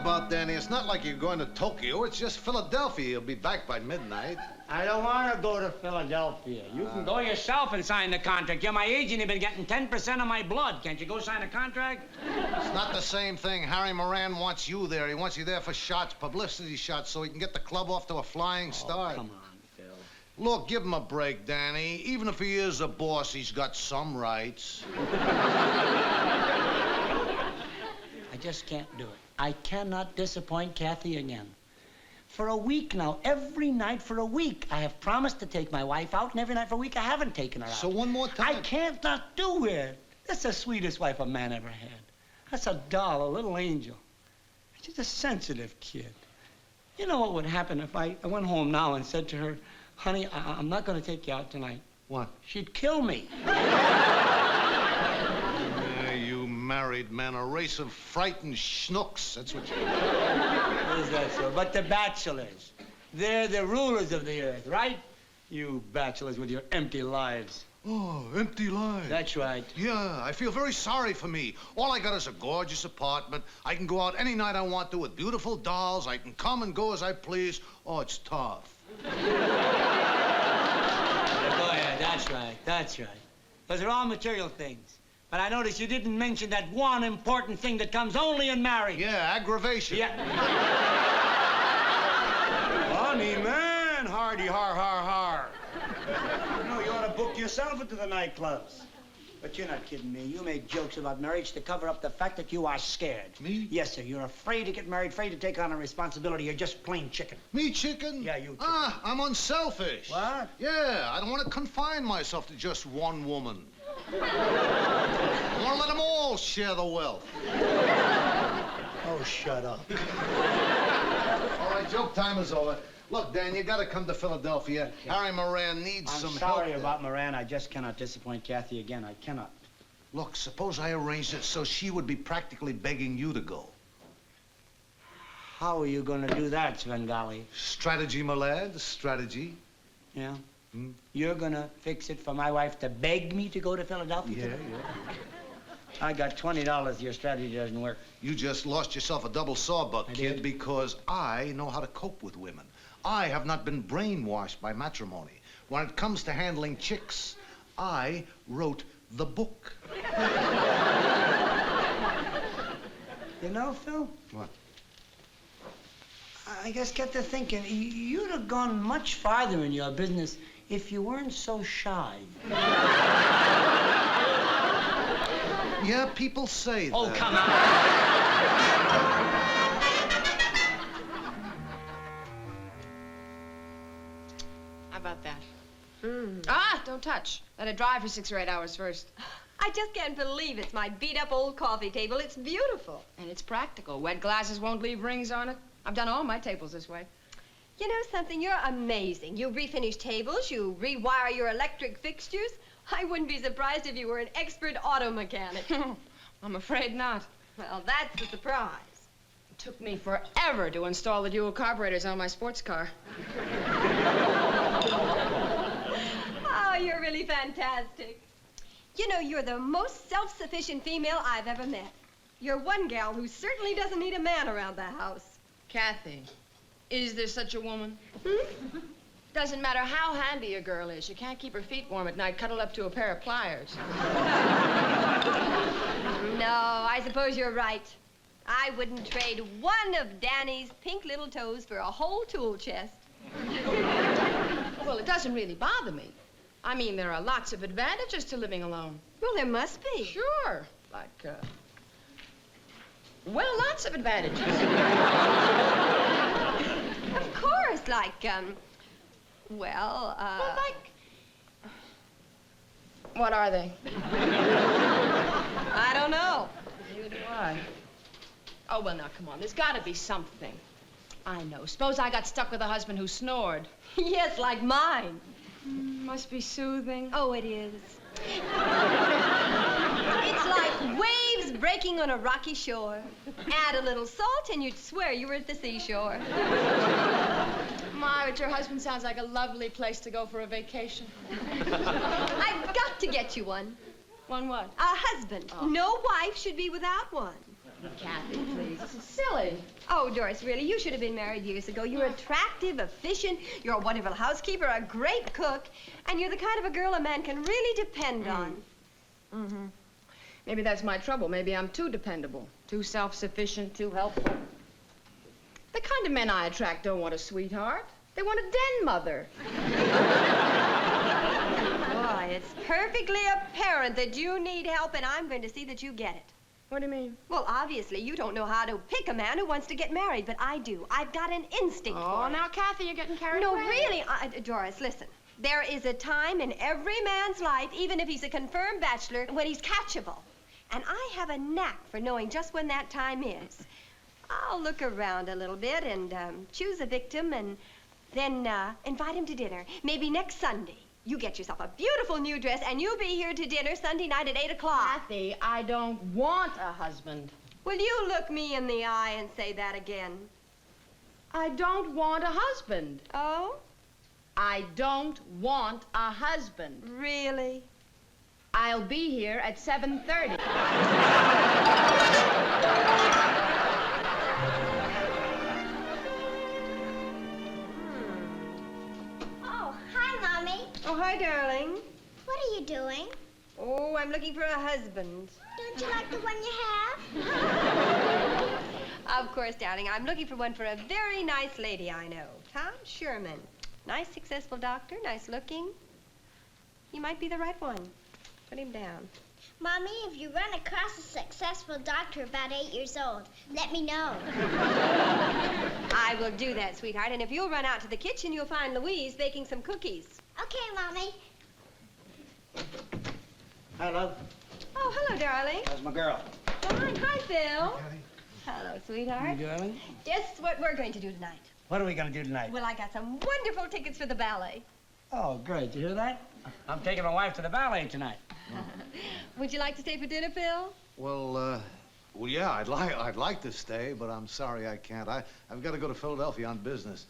about, Danny? It's not like you're going to Tokyo. It's just Philadelphia. You'll be back by midnight. I don't want to go to Philadelphia. You can go yourself and sign the contract. You're my agent. You've been getting 10% of my blood. Can't you go sign a contract? It's not the same thing. Harry Moran wants you there. He wants you there for shots, publicity shots, so he can get the club off to a flying start. Come on, Phil. Look, give him a break, Danny. Even if he is a boss, he's got some rights. I just can't do it. I cannot disappoint Kathy again. For a week now, every night for a week, I have promised to take my wife out, and every night for a week I haven't taken her out. So one more time. I can't not do it. That's the sweetest wife a man ever had. That's a doll, a little angel. She's a sensitive kid. You know what would happen if I went home now and said to her, honey, I'm not going to take you out tonight. What? She'd kill me. Married men, a race of frightened schnooks. That's what you... Is that so? But the bachelors, they're the rulers of the earth, right? You bachelors with your empty lives. Oh, empty lives. That's right. Yeah, I feel very sorry for me. All I got is a gorgeous apartment. I can go out any night I want to with beautiful dolls. I can come and go as I please. Oh, it's tough. Yeah, go ahead. That's right. That's right. Those are all material things. But I noticed you didn't mention that one important thing that comes only in marriage. Yeah, aggravation. Yeah. Funny man, hardy, har, har, har. You know, you ought to book yourself into the nightclubs. But you're not kidding me. You make jokes about marriage to cover up the fact that you are scared. Me? Yes, sir. You're afraid to get married, afraid to take on a responsibility. You're just plain chicken. Me chicken? Yeah, you chicken. Ah, I'm unselfish. What? Yeah, I don't want to confine myself to just one woman. I want to let them all share the wealth. Oh, shut up. All right, joke time is over. Look, Dan, you got to come to Philadelphia. Okay. Harry Moran needs some help. I'm sorry about Moran. I just cannot disappoint Kathy again. I cannot. Look, suppose I arranged it so she would be practically begging you to go. How are you going to do that, Svengali? Strategy, my lad, strategy. Yeah? Hmm? You're going to fix it for my wife to beg me to go to Philadelphia? Yeah. I got $20. Your strategy doesn't work. You just lost yourself a double sawbuck, kid, because I know how to cope with women. I have not been brainwashed by matrimony. When it comes to handling chicks, I wrote the book. You know, Phil? What? I just get to thinking, you'd have gone much farther in your business if you weren't so shy. Yeah, people say that. Oh, come on. How about that? Ah, don't touch. Let it dry for 6 or 8 hours first. I just can't believe it's my beat-up old coffee table. It's beautiful. And it's practical. Wet glasses won't leave rings on it. I've done all my tables this way. You know something? You're amazing. You refinish tables. You rewire your electric fixtures. I wouldn't be surprised if you were an expert auto mechanic. I'm afraid not. Well, that's the surprise. It took me forever to install the dual carburetors on my sports car. Oh, you're really fantastic. You know, you're the most self-sufficient female I've ever met. You're one gal who certainly doesn't need a man around the house. Kathy, is there such a woman? Hmm? Doesn't matter how handy a girl is. You can't keep her feet warm at night cuddled up to a pair of pliers. No, I suppose you're right. I wouldn't trade one of Danny's pink little toes for a whole tool chest. Well, it doesn't really bother me. I mean, there are lots of advantages to living alone. Well, there must be. Sure. Like, well, lots of advantages. Of course, like, well, like... What are they? I don't know. Neither do I. Oh, well, now, come on. There's got to be something. I know. Suppose I got stuck with a husband who snored. Yes, like mine. Must be soothing. Oh, it is. It's like waves breaking on a rocky shore. Add a little salt and you'd swear you were at the seashore. My, but your husband sounds like a lovely place to go for a vacation. I've got to get you one. One what? A husband. Oh. No wife should be without one. Kathy, please. This is silly. Oh, Doris, really, you should have been married years ago. You're attractive, efficient, you're a wonderful housekeeper, a great cook, and you're the kind of a girl a man can really depend on. Mm-hmm. Maybe that's my trouble. Maybe I'm too dependable, too self-sufficient, too helpful. The kind of men I attract don't want a sweetheart. They want a den mother. Boy, it's perfectly apparent that you need help, and I'm going to see that you get it. What do you mean? Well, obviously, you don't know how to pick a man who wants to get married, but I do. I've got an instinct for it. Oh, now, Kathy, you're getting carried away. No, really, Doris, listen. There is a time in every man's life, even if he's a confirmed bachelor, when he's catchable. And I have a knack for knowing just when that time is. I'll look around a little bit and choose a victim and then invite him to dinner, maybe next Sunday. You get yourself a beautiful new dress, and you'll be here to dinner Sunday night at 8 o'clock. Kathy, I don't want a husband. Will you look me in the eye and say that again? I don't want a husband. Oh? I don't want a husband. Really? I'll be here at 7:30. Oh, hi, Mommy. Oh, hi, darling. What are you doing? Oh, I'm looking for a husband. Don't you like the one you have? Of course, darling. I'm looking for one for a very nice lady I know. Tom Sherman. Nice, successful doctor, nice looking. He might be the right one. Put him down. Mommy, if you run across a successful doctor about 8 years old, let me know. I will do that, sweetheart. And if you'll run out to the kitchen, you'll find Louise baking some cookies. Okay, Mommy. Hi, love. Oh, hello, darling. How's my girl? Fine. Hi, Phil. Hello, sweetheart. Darling? Just what we're going to do tonight. What are we going to do tonight? Well, I got some wonderful tickets for the ballet. Oh, great. You hear that? I'm taking my wife to the ballet tonight. Would you like to stay for dinner, Phil? Well, yeah, I'd like to stay, but I'm sorry I can't. I've got to go to Philadelphia on business.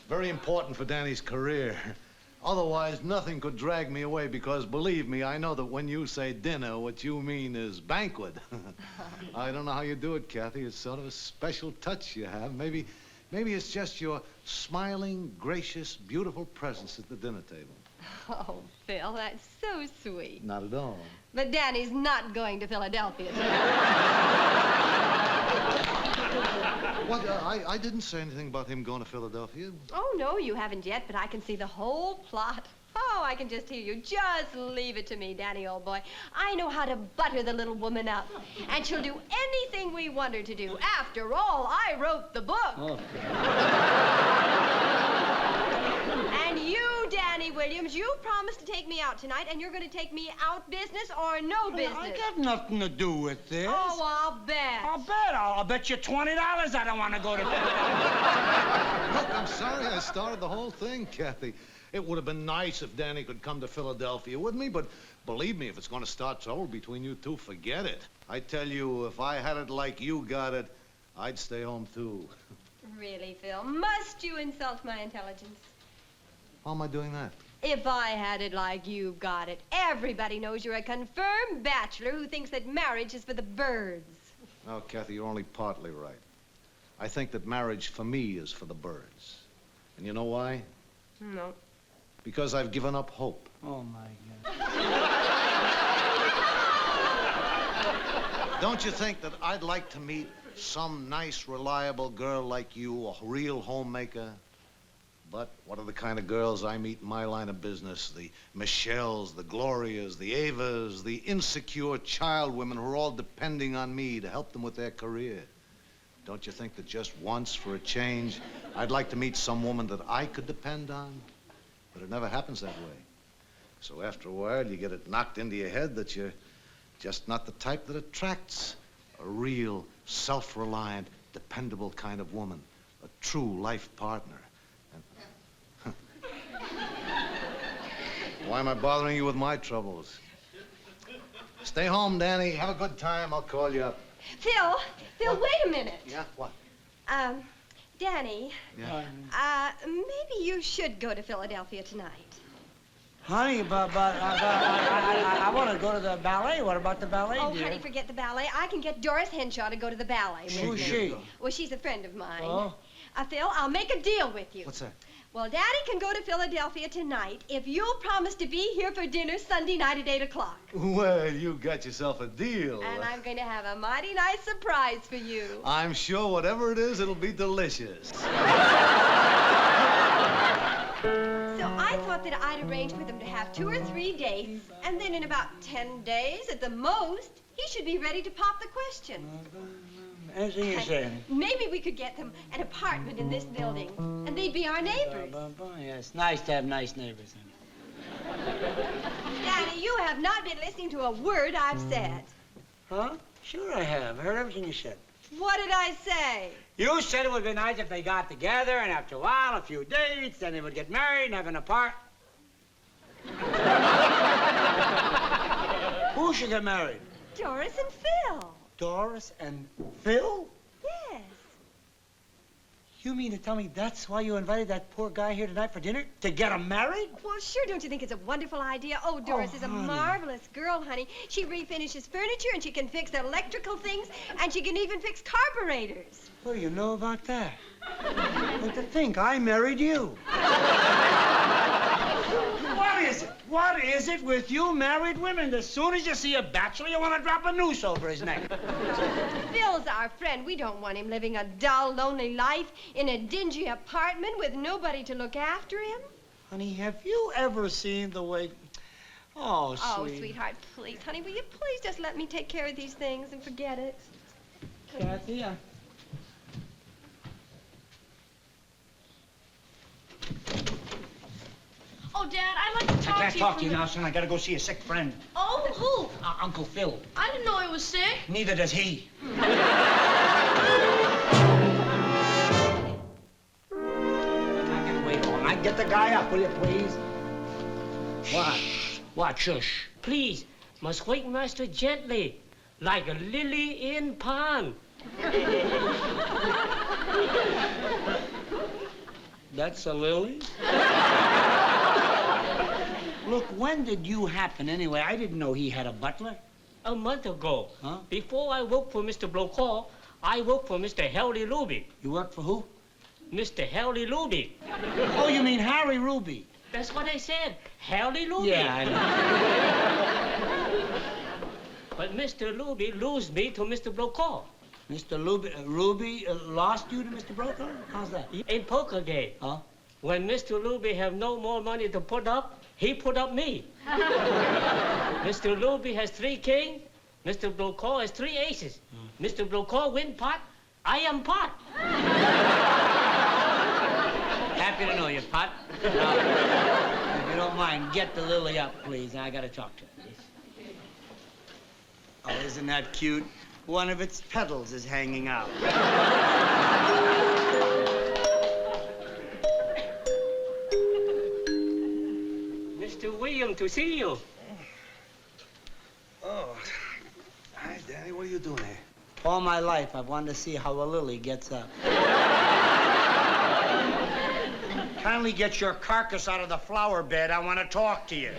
Very important for Danny's career. Otherwise, nothing could drag me away because, believe me, I know that when you say dinner, what you mean is banquet. I don't know how you do it, Kathy. It's sort of a special touch you have. Maybe it's just your smiling, gracious, beautiful presence at the dinner table. Oh, Phil, that's so sweet. Not at all. But Danny's not going to Philadelphia tonight. What? I didn't say anything about him going to Philadelphia. Oh, no, you haven't yet, but I can see the whole plot. Oh, I can just hear you. Just leave it to me, Danny, old boy. I know how to butter the little woman up. And she'll do anything we want her to do. After all, I wrote the book. Oh. And you, Danny Williams, you promised to take me out tonight, and you're going to take me out business or no business. I got nothing to do with this. Oh, I'll bet. I'll bet you $20 I don't want to go to Philadelphia. Look, I'm sorry I started the whole thing, Kathy. It would have been nice if Danny could come to Philadelphia with me, but believe me, if it's going to start trouble between you two, forget it. I tell you, if I had it like you got it, I'd stay home, too. Really, Phil, must you insult my intelligence? How am I doing that? If I had it like you've got it, everybody knows you're a confirmed bachelor who thinks that marriage is for the birds. No, Kathy, you're only partly right. I think that marriage for me is for the birds. And you know why? No. Because I've given up hope. Oh, my God. Don't you think that I'd like to meet some nice, reliable girl like you, a real homemaker? But what are the kind of girls I meet in my line of business? The Michelles, the Glorias, the Avas, the insecure child women who are all depending on me to help them with their career. Don't you think that just once, for a change, I'd like to meet some woman that I could depend on? But it never happens that way. So after a while, you get it knocked into your head that you're just not the type that attracts a real, self-reliant, dependable kind of woman, a true life partner. And why am I bothering you with my troubles? Stay home, Danny. Have a good time. I'll call you up. Phil, What? wait a minute. Yeah? What? Danny, Yeah. maybe you should go to Philadelphia tonight. Honey, but I want to go to the ballet. What about the ballet, Oh, dear? honey, forget the ballet. I can get Doris Henshaw to go to the ballet with Who's me. she? Well, she's a friend of mine. Oh? Phil, I'll make a deal with you. What's that? Well, Daddy can go to Philadelphia tonight if you'll promise to be here for dinner Sunday night at 8 o'clock. Well, you got yourself a deal. And I'm going to have a mighty nice surprise for you. I'm sure whatever it is, it'll be delicious. So I thought that I'd arrange with him to have 2 or 3 dates, and then in about 10 days at the most, he should be ready to pop the question. Anything you're saying. Maybe we could get them an apartment in this building, and they'd be our neighbors. Yes, nice to have nice neighbors. Daddy, you have not been listening to a word I've said. Huh? Sure I have. I heard everything you said. What did I say? You said it would be nice if they got together, and after a while, a few dates, then they would get married and have an apartment. Who should get married? Doris and Phil. Doris and Phil? Yes. You mean to tell me that's why you invited that poor guy here tonight for dinner? To get him married? Well, sure, don't you think it's a wonderful idea? Oh, Doris is a honey. marvelous girl, honey. She refinishes furniture, and she can fix electrical things, and she can even fix carburetors. What do you know about that? And to think I married you. What is it? What is it with you married women? As soon as you see a bachelor, you want to drop a noose over his neck. Phil's our friend. We don't want him living a dull, lonely life in a dingy apartment with nobody to look after him. Honey, have you ever seen the way... Oh, Oh, sweet. sweetheart, please, honey, will you please just let me take care of these things and forget it? Kathy, Oh, Dad, I'd like to talk I can't to you. talk to you now, son. I gotta go see a sick friend. Oh, who? Uncle Phil. I didn't know he was sick. Neither does he. I'm not gonna wait long. I get the guy up, will you, please? What? What? Shush. Please, must wake master gently, like a lily in pond. That's a lily? Look, when did you happen anyway? I didn't know he had a butler. A month ago, Huh? before I worked for Mr. Blocall, I worked for Mr. Harry Ruby. You work for who? Mr. Harry Ruby. Oh, you mean Harry Ruby? That's what I said, Harry Ruby. Yeah, I know. But Mr. Ruby lose me to Mr. Blocall. Mr. Ruby lost you to Mr. Broker? How's that? In poker game. Huh? When Mr. Ruby have no more money to put up, he put up me. Mr. Ruby has 3 kings. Mr. Blocall has 3 aces. Mr. Blocall win pot. I am pot. Happy to know you, Pot. Now, if you don't mind, get the lily up, please. I gotta talk to her. Oh, isn't that cute? One of its petals is hanging out. Mr. William, to see you. Oh. Hi, Daddy. What are you doing here? All my life, I've wanted to see how a lily gets up. Kindly get your carcass out of the flower bed. I want to talk to you.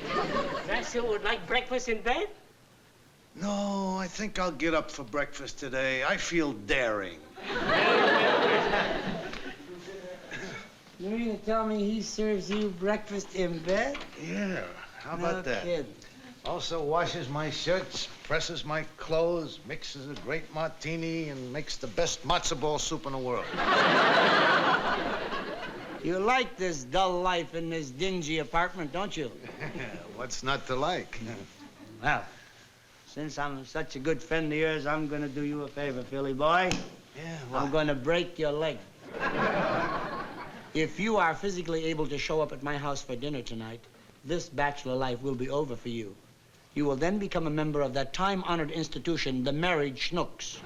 Master would like breakfast in bed? No, I think I'll get up for breakfast today. I feel daring. You mean to tell me he serves you breakfast in bed? Yeah. How about that? Kid. Also washes my shirts, presses my clothes, mixes a great martini, and makes the best matzo ball soup in the world. You like this dull life in this dingy apartment, don't you? What's not to like? Well, since I'm such a good friend of yours, I'm going to do you a favor, Philly boy. Yeah, I'm going to break your leg. If you are physically able to show up at my house for dinner tonight, this bachelor life will be over for you. You will then become a member of that time-honored institution, the married schnooks.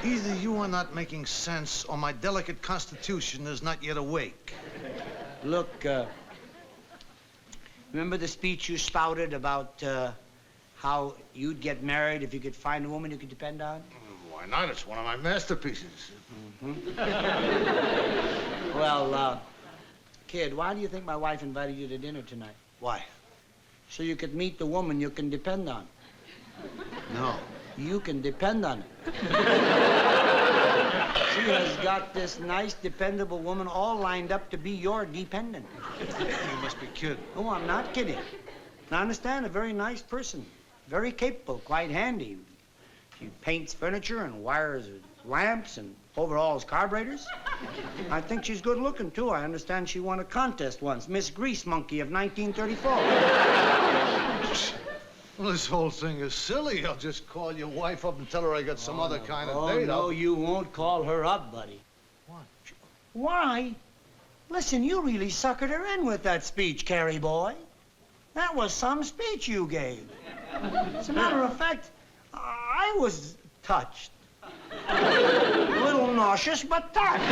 Either you are not making sense, or my delicate constitution is not yet awake. Look, remember the speech you spouted about how you'd get married if you could find a woman you could depend on? Why not? It's one of my masterpieces. Well, kid, why do you think my wife invited you to dinner tonight? Why? So you could meet the woman you can depend on. No. You can depend on it. She has got this nice, dependable woman all lined up to be your dependent. You must be kidding. Oh, I'm not kidding. Now, understand, a very nice person. Very capable, quite handy. She paints furniture and wires lamps and overhauls carburetors. I think she's good looking, too. I understand she won a contest once, Miss Grease Monkey of 1934. Well, this whole thing is silly. I'll just call your wife up and tell her I got some other kind of date. No, you won't call her up, buddy. What? Why? Listen, you really suckered her in with that speech, Carrie boy. That was some speech you gave. As a matter of fact, I was touched. A little nauseous, but touched.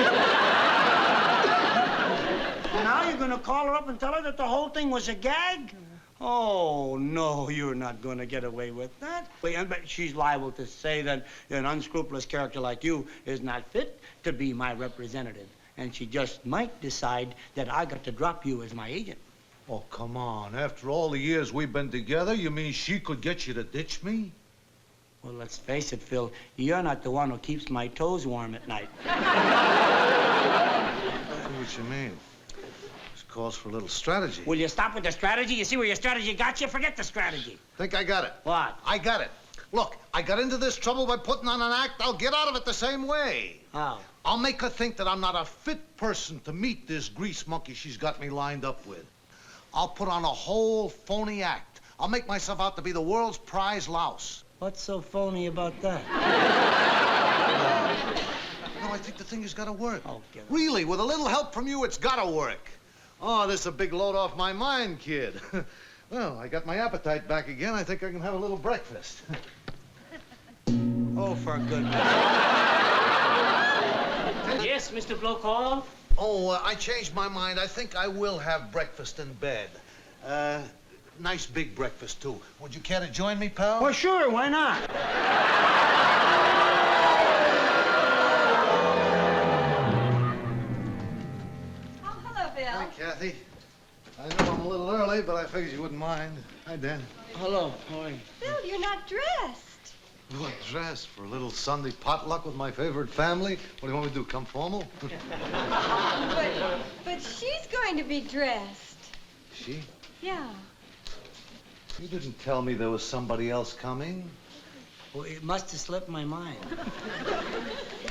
Now you're going to call her up and tell her that the whole thing was a gag? Oh, no, you're not going to get away with that. But she's liable to say that an unscrupulous character like you is not fit to be my representative. And she just might decide that I got to drop you as my agent. Oh, come on. After all the years we've been together, you mean she could get you to ditch me? Well, let's face it, Phil, you're not the one who keeps my toes warm at night. I see what you mean. This calls for a little strategy. Will you stop with the strategy? You see where your strategy got you? Forget the strategy. Think I got it. What? I got it. Look, I got into this trouble by putting on an act. I'll get out of it the same way. How? I'll make her think that I'm not a fit person to meet this grease monkey she's got me lined up with. I'll put on a whole phony act. I'll make myself out to be the world's prize louse. What's so phony about that? No, I think the thing has got to work. Oh, get it. Really, with a little help from you, it's got to work. Oh, this is a big load off my mind, kid. Well, I got my appetite back again. I think I can have a little breakfast. Oh, for goodness. Yes, Mr. Blow-Call? Oh, I changed my mind. I think I will have breakfast in bed. Nice big breakfast, too. Would you care to join me, pal? Well, sure, why not? Oh, hello, Bill. Hi, Kathy. I know I'm a little early, but I figured you wouldn't mind. Hi, Dan. Hello, how are you? Bill, you're not dressed. What dress for a little Sunday potluck with my favorite family? What do you want me to do, come formal? But she's going to be dressed. She? Yeah. You didn't tell me there was somebody else coming. Well, it must have slipped my mind.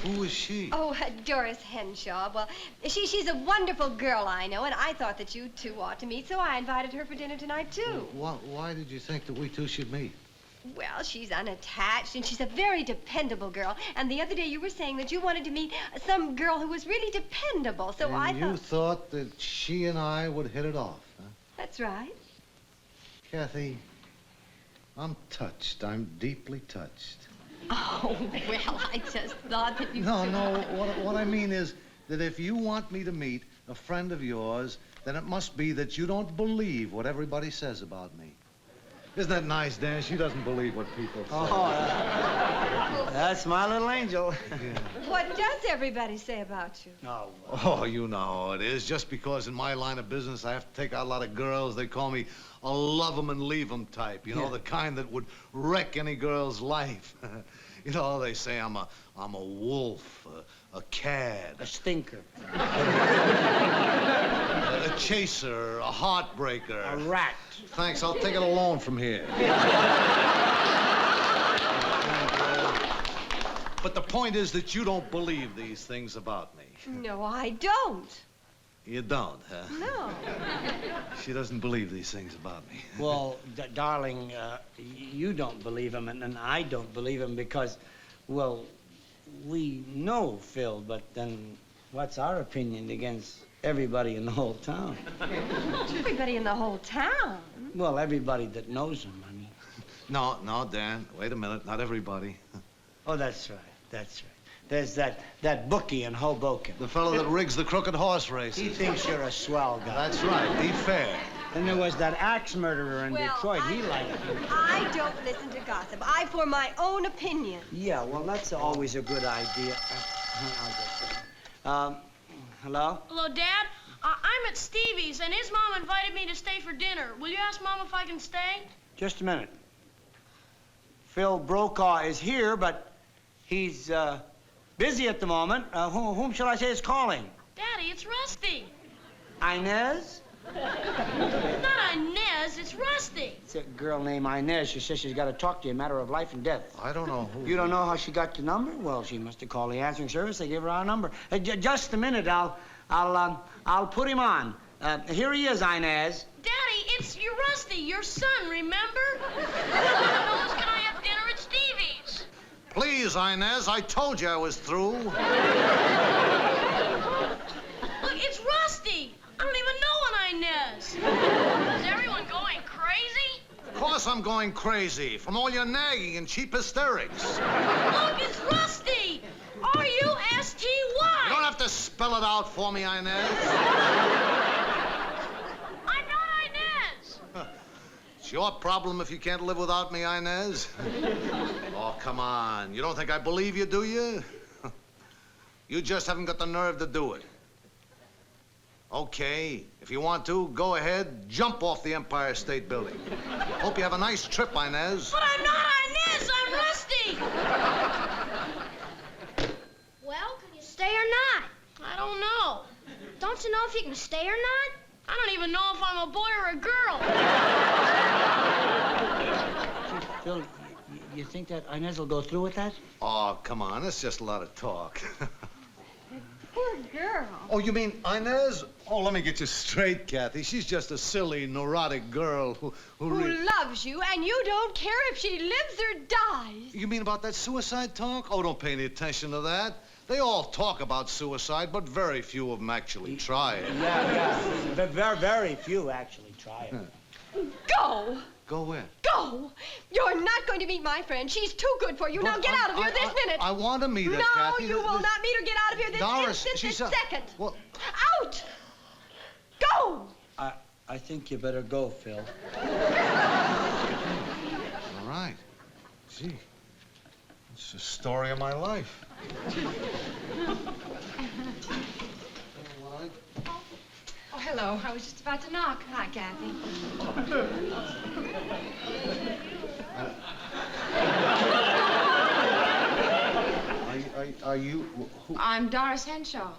Who is she? Oh, Doris Henshaw. Well, she's a wonderful girl, I know, and I thought that you two ought to meet, so I invited her for dinner tonight, too. Why did you think that we two should meet? Well, she's unattached, and she's a very dependable girl. And the other day you were saying that you wanted to meet some girl who was really dependable, so and I you thought that she and I would hit it off, huh? That's right. Kathy, I'm touched. I'm deeply touched. Oh, well, I just thought that you... No. What I mean is that if you want me to meet a friend of yours, then it must be that you don't believe what everybody says about me. Isn't that nice, Dan? She doesn't believe what people say. Oh, that's my little angel. Yeah. What does everybody say about you? No. Oh, you know how it is. Just because in my line of business I have to take out a lot of girls, they call me a love 'em and leave 'em type. You know, the kind that would wreck any girl's life. You know, they say I'm a wolf, a cad. A stinker. A chaser, a heartbreaker. A rat. Thanks, I'll take it alone from here. But the point is that you don't believe these things about me. No, I don't. You don't, huh? No. She doesn't believe these things about me. Well, darling, you don't believe him, and I don't believe him because, well, we know Phil, but then what's our opinion against everybody in the whole town? Everybody in the whole town? Well, everybody that knows him, I mean. No, Dan, wait a minute. Not everybody. Oh, that's right. There's that bookie in Hoboken. The fellow that rigs the crooked horse races. He thinks you're a swell guy. That's right. Be fair. Then there was that axe murderer in Detroit. He liked you. I don't listen to gossip. I form my own opinion. Yeah, well, that's always a good idea. Hello? Hello, Dad. I'm at Stevie's, and his mom invited me to stay for dinner. Will you ask Mom if I can stay? Just a minute. Phil Brokaw is here, but he's busy at the moment. Whom shall I say is calling? Daddy, it's Rusty. Inez? Not Inez, it's Rusty. It's a girl named Inez. She says she's got to talk to you, a matter of life and death. I don't know who. You don't know how she got your number? Well, she must have called the answering service. They gave her our number. Just a minute. I'll put him on. Here he is, Inez. Daddy, it's your Rusty, your son, remember? Lois, can I have dinner at Stevie's? Please, Inez, I told you I was through. Look, it's Rusty. I don't even know an Inez. Is everyone going crazy? Of course I'm going crazy from all your nagging and cheap hysterics. Look, it's Rusty. R-U-S-T-Y. You don't have to spell it out for me, Inez. I'm not Inez. It's your problem if you can't live without me, Inez. Oh, come on. You don't think I believe you, do you? You just haven't got the nerve to do it. Okay, if you want to, go ahead, jump off the Empire State Building. Hope you have a nice trip, Inez. But I'm not Inez, I'm Rusty. Well, can you stay or not? I don't know. Don't you know if you can stay or not? I don't even know if I'm a boy or a girl. Phil, you think that Inez will go through with that? Oh, come on, that's just a lot of talk. Poor girl. Oh, you mean Inez? Oh, let me get you straight, Kathy. She's just a silly, neurotic girl who loves you, and you don't care if she lives or dies. You mean about that suicide talk? Oh, don't pay any attention to that. They all talk about suicide, but very few of them actually try it. Yeah. Very, very few actually try it. Go. Go where? Go. You're not going to meet my friend. She's too good for you. But now get out of here this minute. I want to meet her, no, Kathy. you will not meet her. Get out of here this Doris, instant, she's this second. Well, Out. Go. I think you better go, Phil. all right. Gee, it's the story of my life. Oh, hello. I was just about to knock. Hi, Kathy. Are you? Who? I'm Doris Henshaw.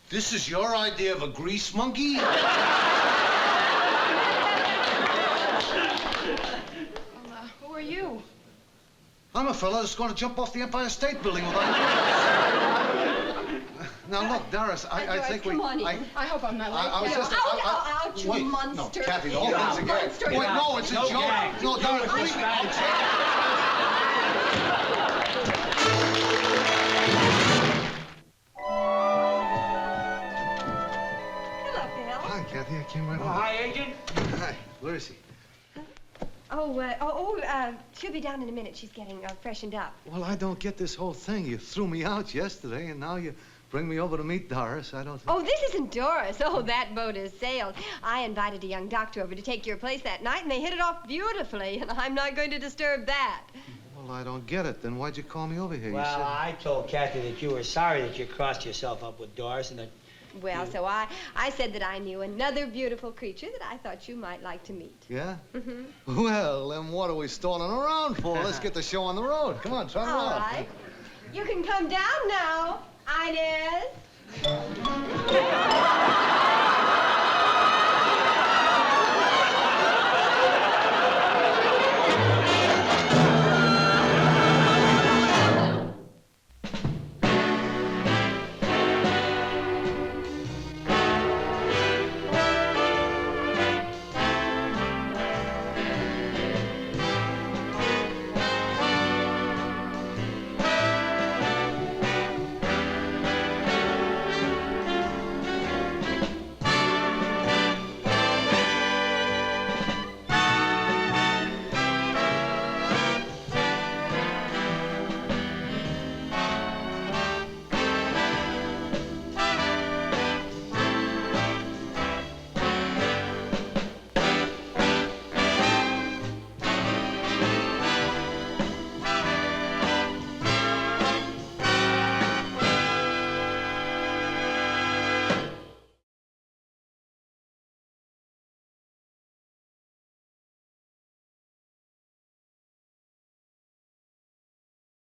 This is your idea of a grease monkey? Who are you? I'm a fella that's going to jump off the Empire State Building with Now, look, Doris, I think we... Come on in. I hope I'm not late. I was just... Out, you wait, monster. No, Kathy, the whole thing's a gag. Monster. Wait, no, it's a joke. gag. No, Doris, please. Hello, Phil. Hi, Kathy, I came right Oh, over. hi, Agent. Hi, where is he? She'll be down in a minute. She's getting freshened up. Well, I don't get this whole thing. You threw me out yesterday, and now you bring me over to meet Doris. I don't think... Oh, this isn't Doris. Oh, that boat has sailed. I invited a young doctor over to take your place that night, and they hit it off beautifully, and I'm not going to disturb that. Well, I don't get it. Then why'd you call me over here? Well, I told Kathy that you were sorry that you crossed yourself up with Doris and that... Well, so I said that I knew another beautiful creature that I thought you might like to meet. Yeah? Mm-hmm. Well, then what are we stalling around for? Let's get the show on the road. Come on, try it All out. right. You can come down now, Inez.